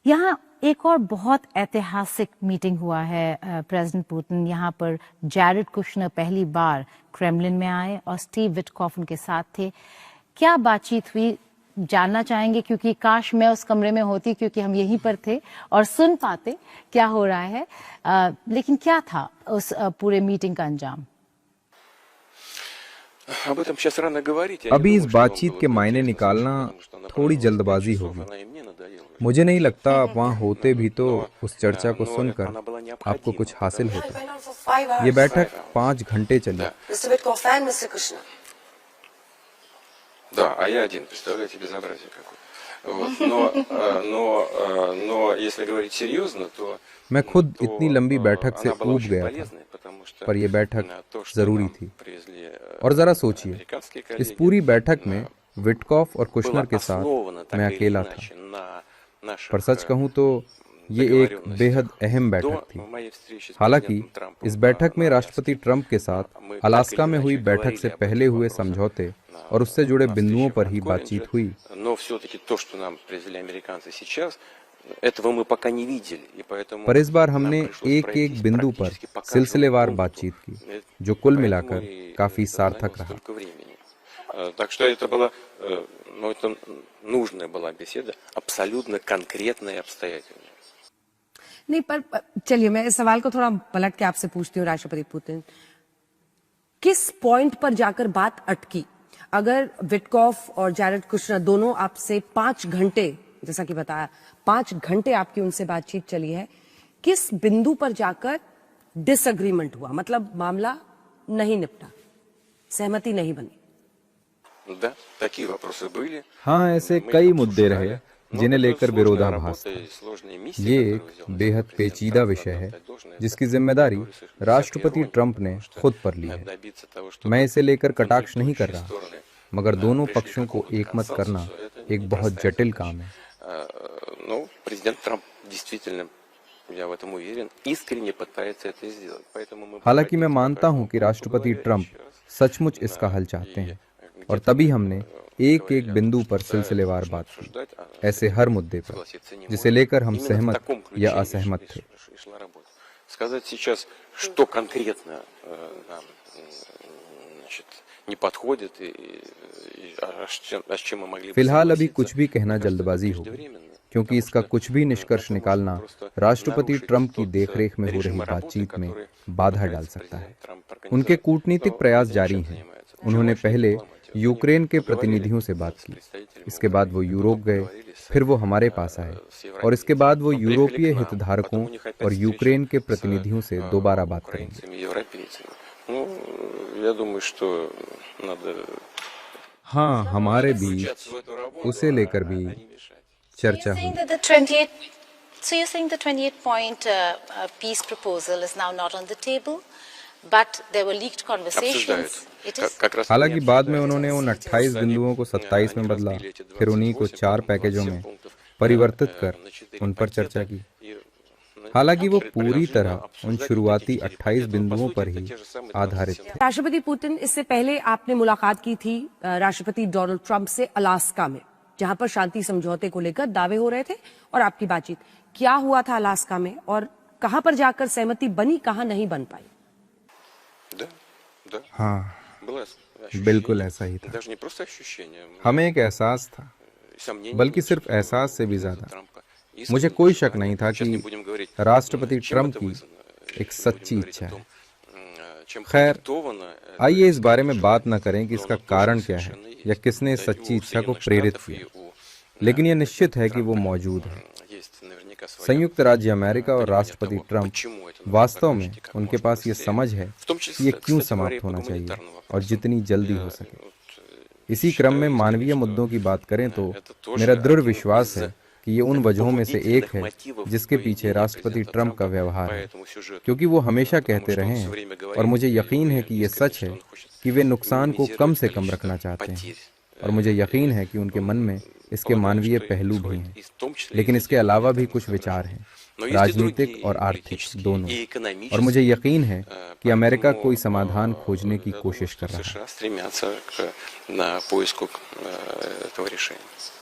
यहाँ एक और बहुत ऐतिहासिक मीटिंग हुआ है। प्रेसिडेंट पुतिन यहाँ पर जैरेड कुशनर पहली बार क्रेमलिन में आए और स्टीव विटकॉफ उनके साथ थे। क्या बातचीत हुई जानना चाहेंगे, क्योंकि काश मैं उस कमरे में होती, क्योंकि हम यहीं पर थे और सुन पाते क्या हो रहा है। लेकिन क्या था उस पूरे मीटिंग का अंजाम? अभी इस बातचीत के मायने निकालना थोड़ी जल्दबाजी होगी। मुझे नहीं लगता आप वहाँ होते भी तो उस चर्चा को सुनकर आपको कुछ हासिल होता। ये बैठक 5 घंटे चली। मैं खुद इतनी लंबी बैठक से ऊब गया था, पर यह बैठक जरूरी थी। और जरा सोचिए, इस पूरी बैठक में विटकॉफ और कुशनर के साथ मैं अकेला था। पर सच कहूं तो ये एक बेहद अहम बैठक थी। हालांकि इस बैठक में राष्ट्रपति ट्रंप के साथ अलास्का में हुई बैठक से पहले हुए समझौते और उससे जुड़े बिंदुओं पर ही बातचीत हुई। पर इस बार हमने एक एक बिंदु पर सिलसिलेवार बातचीत की, जो कुल मिलाकर काफी सार्थक रहा। नहीं, पर चलिए मैं इस सवाल को थोड़ा पलट के आपसे पूछती हूँ। राष्ट्रपति पुतिन, किस पॉइंट पर जाकर बात अटकी? अगर विटकॉफ और जैरेड कुशनर दोनों आपसे 5 घंटे, जैसा कि बताया 5 घंटे आपकी उनसे बातचीत चली है, किस बिंदु पर जाकर डिसएग्रीमेंट हुआ? मतलब मामला नहीं निपटा, सहमति नहीं बनी? हाँ, ऐसे कई मुद्दे रहे जिन्हें लेकर विरोधाभास था। ये एक बेहद पेचीदा विषय है जिसकी जिम्मेदारी राष्ट्रपति ट्रंप ने खुद पर ली है। मैं इसे लेकर कटाक्ष नहीं कर रहा, मगर दोनों पक्षों को एकमत करना एक बहुत जटिल काम है। हालांकि मैं मानता हूं कि राष्ट्रपति ट्रंप सचमुच इसका हल चाहते हैं, और तभी हमने एक एक बिंदु पर सिलसिलेवार बात की, ऐसे हर मुद्दे पर जिसे लेकर हम सहमत या असहमत थे। फिलहाल अभी कुछ भी कहना जल्दबाजी होगी, क्योंकि इसका कुछ भी निष्कर्ष निकालना राष्ट्रपति ट्रंप की देखरेख में हो रही बातचीत में बाधा डाल सकता है। उनके कूटनीतिक प्रयास जारी हैं। उन्होंने पहले यूक्रेन के प्रतिनिधियों से बात की, इसके बाद वो यूरोप गए, फिर वो हमारे पास आए, और इसके बाद वो यूरोपीय हितधारकों और यूक्रेन के प्रतिनिधियों से दोबारा बात करेंगे। हाँ, हमारे बीच उसे लेकर भी चर्चा हुई। So you're saying the 28-point peace proposal is now not on the table, but there were leaked conversations. हालांकि बाद में उन्होंने उन 28 बिंदुओं को 27 में बदला, फिर उन्हीं को 4 पैकेजों में परिवर्तित कर उन पर चर्चा की। हालांकि वो पूरी तरह उन शुरुआती 28 बिंदुओं पर ही आधारित थे। राष्ट्रपति पुतिन, इससे पहले आपने मुलाकात की थी राष्ट्रपति डोनाल्ड ट्रंप से अलास्का में, जहां पर शांति समझौते को लेकर दावे हो रहे थे, और आपकी बातचीत क्या हुआ था अलास्का में, और कहां पर जाकर सहमति बनी, कहां नहीं बन पाई? हाँ, बिल्कुल ऐसा ही था। हमें एक एहसास था, बल्कि सिर्फ एहसास से भी ज्यादा मुझे कोई शक नहीं था कि राष्ट्रपति ट्रंप की एक सच्ची इच्छा है। खैर, आइए इस बारे में बात न करें कि इसका कारण क्या है या किसने इस सच्ची इच्छा को प्रेरित किया, लेकिन यह निश्चित है कि वो मौजूद है। संयुक्त राज्य अमेरिका और राष्ट्रपति ट्रंप वास्तव में, उनके पास ये समझ है कि ये क्यों समाप्त होना चाहिए और जितनी जल्दी हो सके। इसी क्रम में मानवीय मुद्दों की बात करें तो मेरा दृढ़ विश्वास है कि ये उन वजहों में से एक है जिसके पीछे राष्ट्रपति ट्रंप का व्यवहार है, क्योंकि वो हमेशा कहते रहे हैं, और मुझे यकीन है कि ये सच है, कि वे नुकसान को कम से कम रखना चाहते हैं, और मुझे यकीन है कि उनके मन में इसके मानवीय पहलू भी हैं, लेकिन इसके अलावा भी कुछ विचार हैं, राजनीतिक और आर्थिक दोनों, और मुझे यकीन है कि अमेरिका कोई समाधान खोजने की कोशिश कर रहा है।